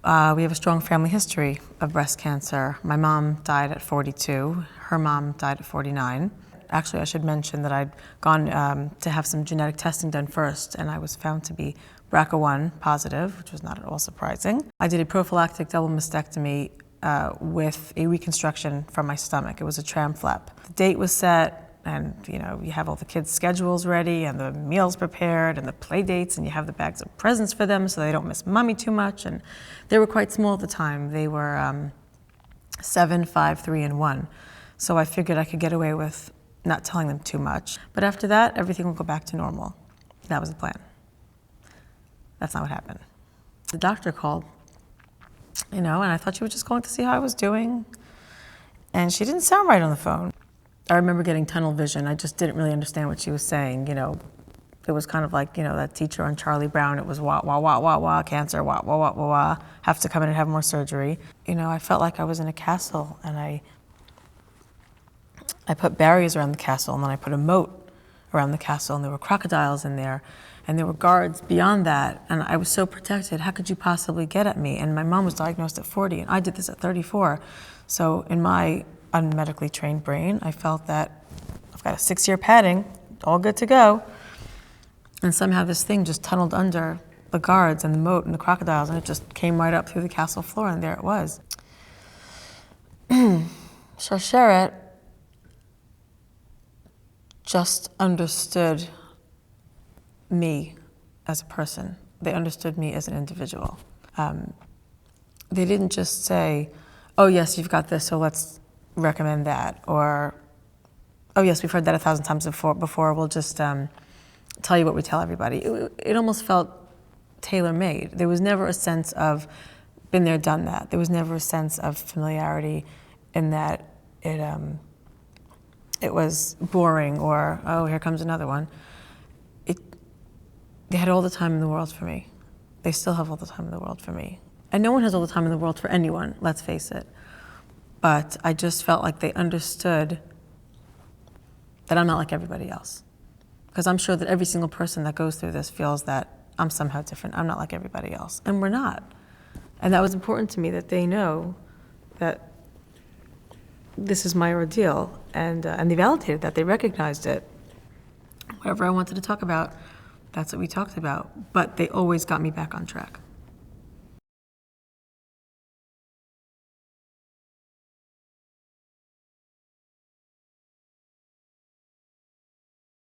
We have a strong family history of breast cancer. My mom died at 42. Her mom died at 49. Actually, I should mention that I'd gone to have some genetic testing done first, and I was found to be BRCA1 positive, which was not at all surprising. I did a prophylactic double mastectomy with a reconstruction from my stomach. It was a tram flap. The date was set, and you have all the kids' schedules ready, and the meals prepared, and the play dates, and you have the bags of presents for them so they don't miss mommy too much. And they were quite small at the time. They were 7, 5, 3, and 1. So I figured I could get away with not telling them too much. But after that, everything will go back to normal. That was the plan. That's not what happened. The doctor called, and I thought she was just going to see how I was doing. And she didn't sound right on the phone. I remember getting tunnel vision. I just didn't really understand what she was saying. It was kind of like, that teacher on Charlie Brown. It was wah, wah, wah, wah, wah, cancer, wah, wah, wah, wah, wah, have to come in and have more surgery. I felt like I was in a castle, and I put barriers around the castle, and then I put a moat around the castle, and there were crocodiles in there, and there were guards beyond that, and I was so protected. How could you possibly get at me? And my mom was diagnosed at 40, and I did this at 34. So in my unmedically trained brain, I felt that I've got a 6-year padding, all good to go. And somehow this thing just tunneled under the guards and the moat and the crocodiles, and it just came right up through the castle floor, and there it was. Sharsheret just understood me as a person. They understood me as an individual. They didn't just say, oh yes, you've got this, so let's recommend that. Or, oh yes, we've heard that 1,000 times before, we'll just tell you what we tell everybody. It almost felt tailor-made. There was never a sense of been there, done that. There was never a sense of familiarity in that it was boring or, oh, here comes another one. They had all the time in the world for me. They still have all the time in the world for me. And no one has all the time in the world for anyone, let's face it. But I just felt like they understood that I'm not like everybody else. Because I'm sure that every single person that goes through this feels that I'm somehow different. I'm not like everybody else. And we're not. And that was important to me, that they know that this is my ordeal. And they validated that. They recognized it. Whatever I wanted to talk about, that's what we talked about. But they always got me back on track.